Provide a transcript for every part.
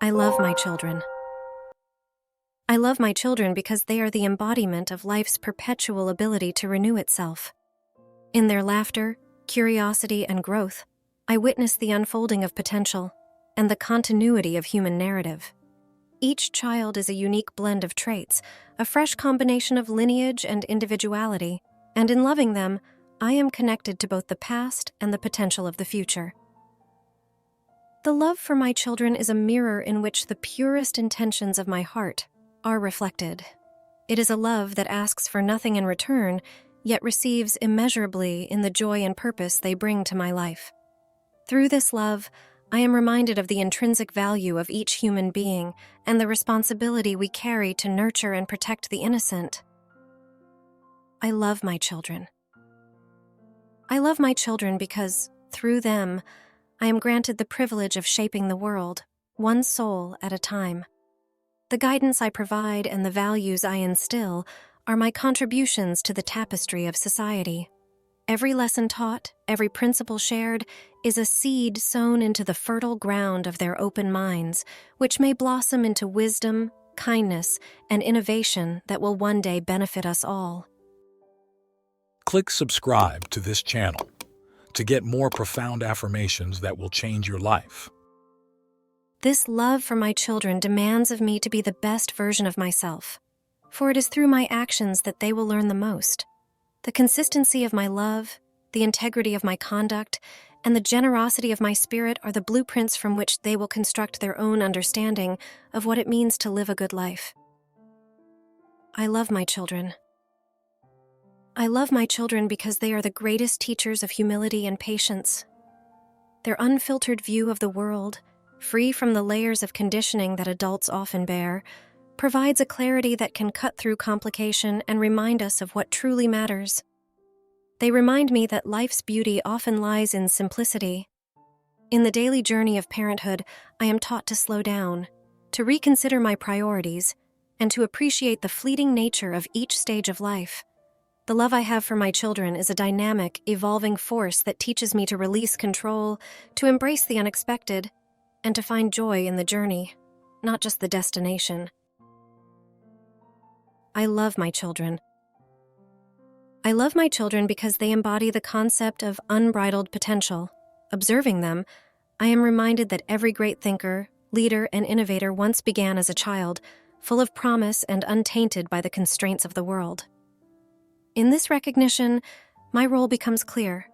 I love my children. I love my children because they are the embodiment of life's perpetual ability to renew itself. In their laughter, curiosity, and growth, I witness the unfolding of potential and the continuity of human narrative. Each child is a unique blend of traits, a fresh combination of lineage and individuality, and in loving them, I am connected to both the past and the potential of the future. The love for my children is a mirror in which the purest intentions of my heart are reflected. It is a love that asks for nothing in return, yet receives immeasurably in the joy and purpose they bring to my life. Through this love, I am reminded of the intrinsic value of each human being and the responsibility we carry to nurture and protect the innocent. I love my children. I love my children because, through them, I am granted the privilege of shaping the world, one soul at a time. The guidance I provide and the values I instill are my contributions to the tapestry of society. Every lesson taught, every principle shared, is a seed sown into the fertile ground of their open minds, which may blossom into wisdom, kindness, and innovation that will one day benefit us all. Click subscribe to this channel to get more profound affirmations that will change your life. This love for my children demands of me to be the best version of myself, for it is through my actions that they will learn the most. The consistency of my love, the integrity of my conduct, and the generosity of my spirit are the blueprints from which they will construct their own understanding of what it means to live a good life. I love my children. I love my children because they are the greatest teachers of humility and patience. Their unfiltered view of the world, free from the layers of conditioning that adults often bear, provides a clarity that can cut through complication and remind us of what truly matters. They remind me that life's beauty often lies in simplicity. In the daily journey of parenthood, I am taught to slow down, to reconsider my priorities, and to appreciate the fleeting nature of each stage of life. The love I have for my children is a dynamic, evolving force that teaches me to release control, to embrace the unexpected, and to find joy in the journey, not just the destination. I love my children. I love my children because they embody the concept of unbridled potential. Observing them, I am reminded that every great thinker, leader, and innovator once began as a child, full of promise and untainted by the constraints of the world. In this recognition, my role becomes clear: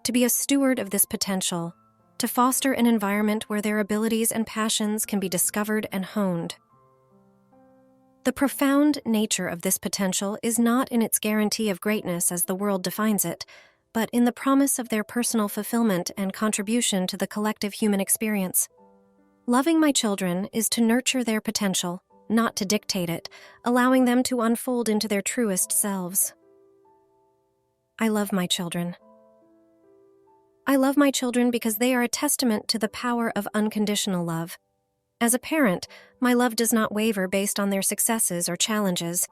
to be a steward of this potential, to foster an environment where their abilities and passions can be discovered and honed. The profound nature of this potential is not in its guarantee of greatness as the world defines it, but in the promise of their personal fulfillment and contribution to the collective human experience. Loving my children is to nurture their potential, not to dictate it, allowing them to unfold into their truest selves. I love my children. I love my children because they are a testament to the power of unconditional love. As a parent, my love does not waver based on their successes or challenges.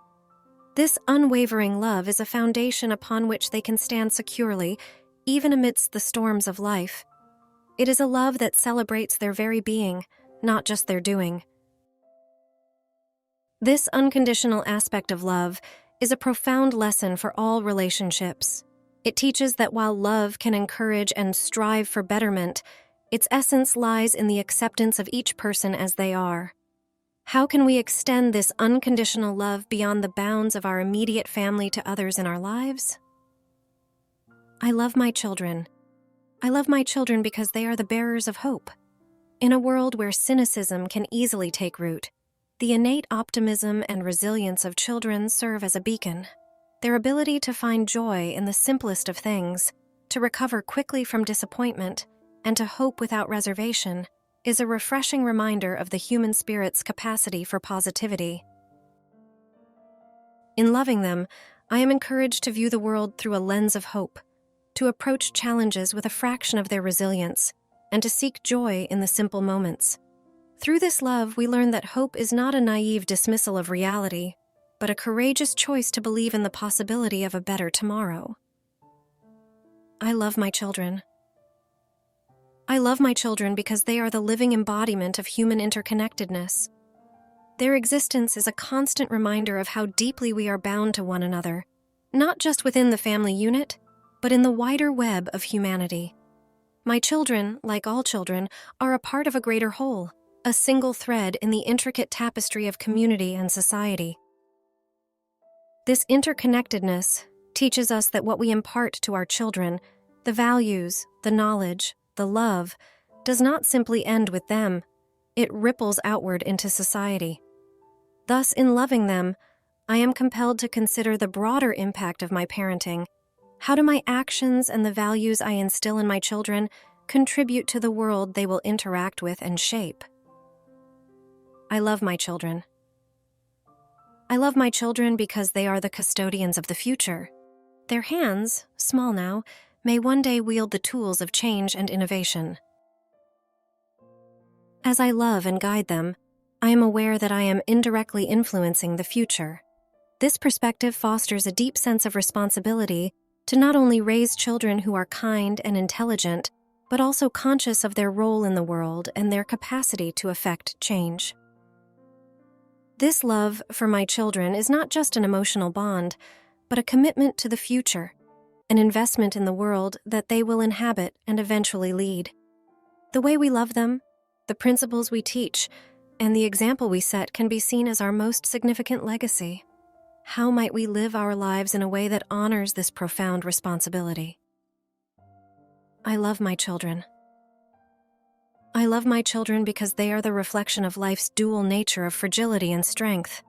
This unwavering love is a foundation upon which they can stand securely, even amidst the storms of life. It is a love that celebrates their very being, not just their doing. This unconditional aspect of love is a profound lesson for all relationships. It teaches that while love can encourage and strive for betterment, its essence lies in the acceptance of each person as they are. How can we extend this unconditional love beyond the bounds of our immediate family to others in our lives? I love my children. I love my children because they are the bearers of hope. In a world where cynicism can easily take root, the innate optimism and resilience of children serve as a beacon. Their ability to find joy in the simplest of things, to recover quickly from disappointment, and to hope without reservation is a refreshing reminder of the human spirit's capacity for positivity. In loving them, I am encouraged to view the world through a lens of hope, to approach challenges with a fraction of their resilience, and to seek joy in the simple moments. Through this love, we learn that hope is not a naive dismissal of reality, but a courageous choice to believe in the possibility of a better tomorrow. I love my children. I love my children because they are the living embodiment of human interconnectedness. Their existence is a constant reminder of how deeply we are bound to one another, not just within the family unit, but in the wider web of humanity. My children, like all children, are a part of a greater whole, a single thread in the intricate tapestry of community and society. This interconnectedness teaches us that what we impart to our children, the values, the knowledge, the love, does not simply end with them. It ripples outward into society. Thus, in loving them, I am compelled to consider the broader impact of my parenting. How do my actions and the values I instill in my children contribute to the world they will interact with and shape? I love my children. I love my children because they are the custodians of the future. Their hands, small now, may one day wield the tools of change and innovation. As I love and guide them, I am aware that I am indirectly influencing the future. This perspective fosters a deep sense of responsibility to not only raise children who are kind and intelligent, but also conscious of their role in the world and their capacity to affect change. This love for my children is not just an emotional bond, but a commitment to the future, an investment in the world that they will inhabit and eventually lead. The way we love them, the principles we teach, and the example we set can be seen as our most significant legacy. How might we live our lives in a way that honors this profound responsibility? I love my children. I love my children because they are the reflection of life's dual nature of fragility and strength.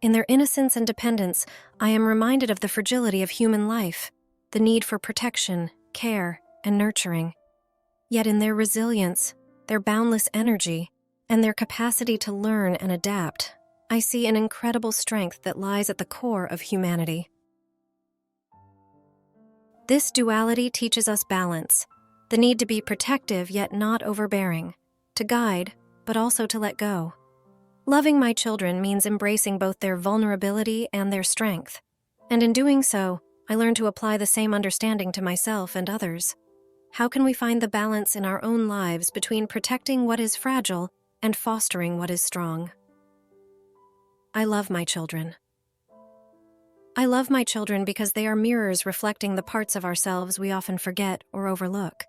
In their innocence and dependence, I am reminded of the fragility of human life, the need for protection, care, and nurturing. Yet in their resilience, their boundless energy, and their capacity to learn and adapt, I see an incredible strength that lies at the core of humanity. This duality teaches us balance, the need to be protective yet not overbearing, to guide but also to let go. Loving my children means embracing both their vulnerability and their strength, and in doing so, I learn to apply the same understanding to myself and others. How can we find the balance in our own lives between protecting what is fragile and fostering what is strong? I love my children. I love my children because they are mirrors reflecting the parts of ourselves we often forget or overlook.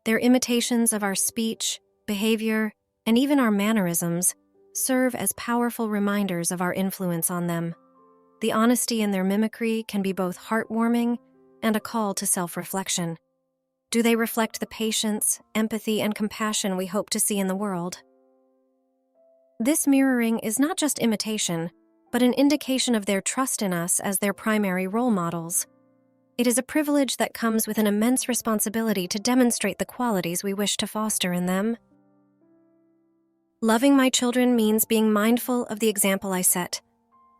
Their imitations of our speech, behavior, and even our mannerisms serve as powerful reminders of our influence on them. The honesty in their mimicry can be both heartwarming and a call to self-reflection. Do they reflect the patience, empathy, and compassion we hope to see in the world? This mirroring is not just imitation, but an indication of their trust in us as their primary role models. It is a privilege that comes with an immense responsibility to demonstrate the qualities we wish to foster in them. Loving my children means being mindful of the example I set,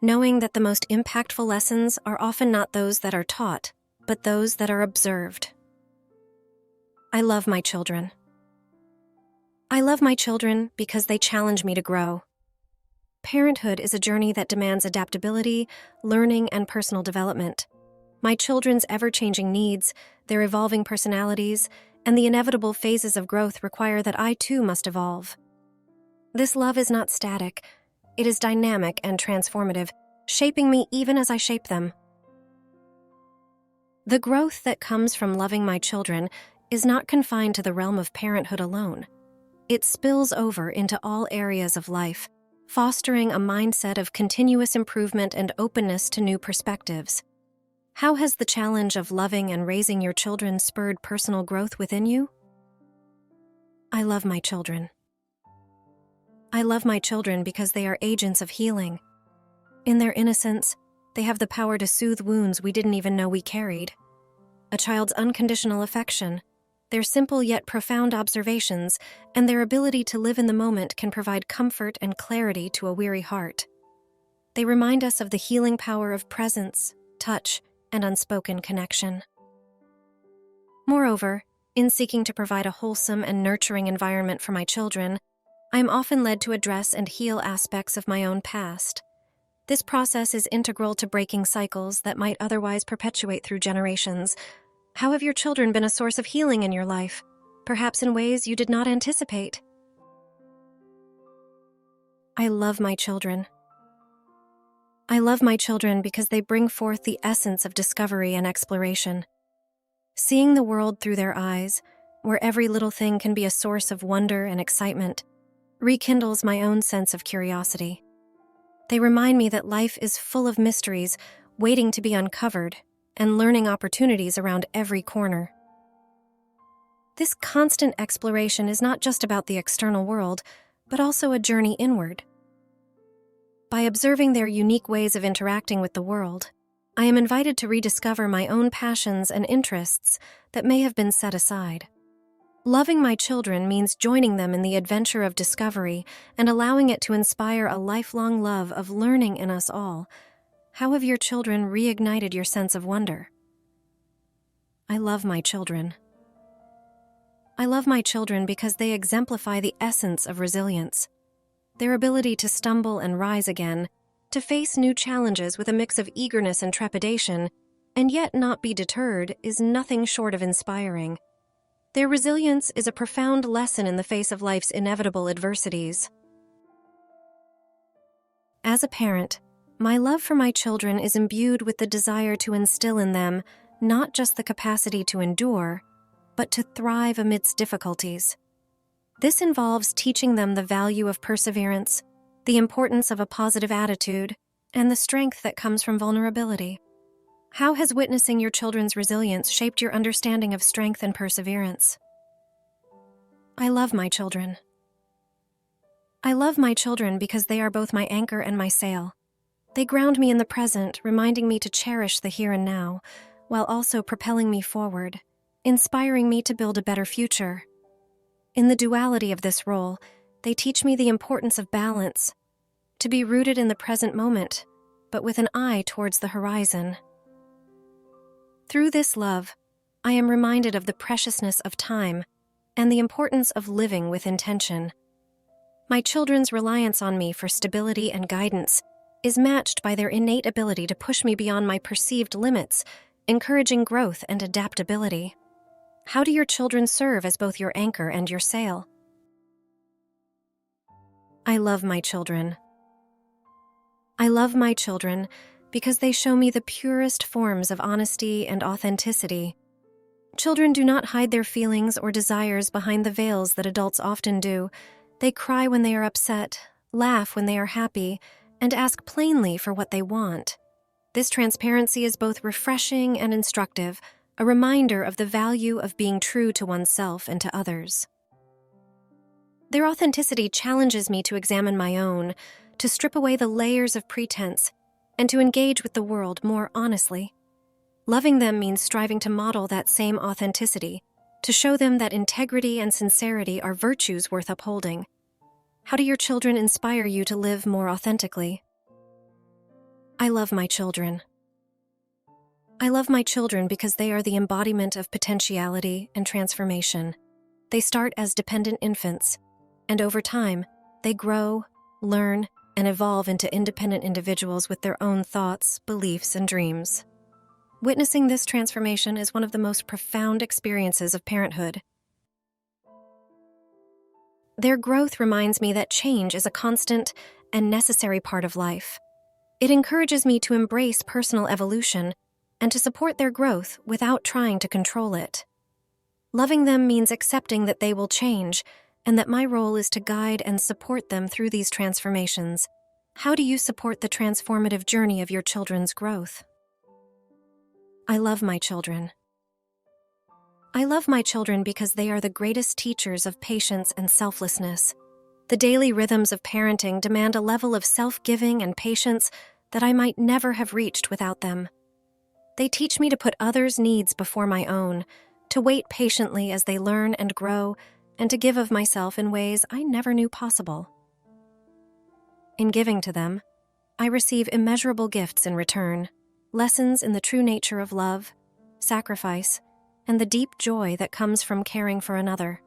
knowing that the most impactful lessons are often not those that are taught, but those that are observed. I love my children. I love my children because they challenge me to grow. Parenthood is a journey that demands adaptability, learning, and personal development. My children's ever-changing needs, their evolving personalities, and the inevitable phases of growth require that I too must evolve. This love is not static. It is dynamic and transformative, shaping me even as I shape them. The growth that comes from loving my children is not confined to the realm of parenthood alone. It spills over into all areas of life, fostering a mindset of continuous improvement and openness to new perspectives. How has the challenge of loving and raising your children spurred personal growth within you? I love my children. I love my children because they are agents of healing. In their innocence, they have the power to soothe wounds we didn't even know we carried. A child's unconditional affection, their simple yet profound observations, and their ability to live in the moment can provide comfort and clarity to a weary heart. They remind us of the healing power of presence, touch, and unspoken connection. Moreover, in seeking to provide a wholesome and nurturing environment for my children, I am often led to address and heal aspects of my own past. This process is integral to breaking cycles that might otherwise perpetuate through generations. How have your children been a source of healing in your life? perhaps in ways you did not anticipate. I love my children. I love my children because they bring forth the essence of discovery and exploration. Seeing the world through their eyes, where every little thing can be a source of wonder and excitement, rekindles my own sense of curiosity. They remind me that life is full of mysteries waiting to be uncovered and learning opportunities around every corner. This constant exploration is not just about the external world, but also a journey inward. By observing their unique ways of interacting with the world, I am invited to rediscover my own passions and interests that may have been set aside. Loving my children means joining them in the adventure of discovery and allowing it to inspire a lifelong love of learning in us all. How have your children reignited your sense of wonder? I love my children. I love my children because they exemplify the essence of resilience. Their ability to stumble and rise again, to face new challenges with a mix of eagerness and trepidation, and yet not be deterred, is nothing short of inspiring. Their resilience is a profound lesson in the face of life's inevitable adversities. As a parent, my love for my children is imbued with the desire to instill in them not just the capacity to endure, but to thrive amidst difficulties. This involves teaching them the value of perseverance, the importance of a positive attitude, and the strength that comes from vulnerability. How has witnessing your children's resilience shaped your understanding of strength and perseverance? I love my children. I love my children because they are both my anchor and my sail. They ground me in the present, reminding me to cherish the here and now, while also propelling me forward, inspiring me to build a better future. In the duality of this role, they teach me the importance of balance, to be rooted in the present moment, but with an eye towards the horizon. Through this love, I am reminded of the preciousness of time and the importance of living with intention. My children's reliance on me for stability and guidance is matched by their innate ability to push me beyond my perceived limits, encouraging growth and adaptability. How do your children serve as both your anchor and your sail? I love my children. I love my children because they show me the purest forms of honesty and authenticity. Children do not hide their feelings or desires behind the veils that adults often do. They cry when they are upset, laugh when they are happy, and ask plainly for what they want. This transparency is both refreshing and instructive, a reminder of the value of being true to oneself and to others. Their authenticity challenges me to examine my own, to strip away the layers of pretense, and to engage with the world more honestly. Loving them means striving to model that same authenticity, to show them that integrity and sincerity are virtues worth upholding. How do your children inspire you to live more authentically? I love my children. I love my children because they are the embodiment of potentiality and transformation. They start as dependent infants, and over time, they grow, learn, and evolve into independent individuals with their own thoughts, beliefs, and dreams. Witnessing this transformation is one of the most profound experiences of parenthood. Their growth reminds me that change is a constant and necessary part of life. It encourages me to embrace personal evolution and to support their growth without trying to control it. Loving them means accepting that they will change and that my role is to guide and support them through these transformations. How do you support the transformative journey of your children's growth? I love my children. I love my children because they are the greatest teachers of patience and selflessness. The daily rhythms of parenting demand a level of self-giving and patience that I might never have reached without them. They teach me to put others' needs before my own, to wait patiently as they learn and grow, and to give of myself in ways I never knew possible. In giving to them, I receive immeasurable gifts in return, lessons in the true nature of love, sacrifice, and the deep joy that comes from caring for another.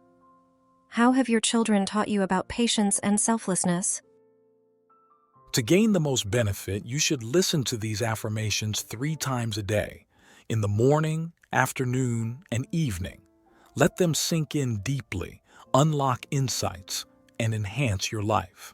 How have your children taught you about patience and selflessness? To gain the most benefit, you should listen to these affirmations 3 times a day, in the morning, afternoon, and evening. Let them sink in deeply, unlock insights, and enhance your life.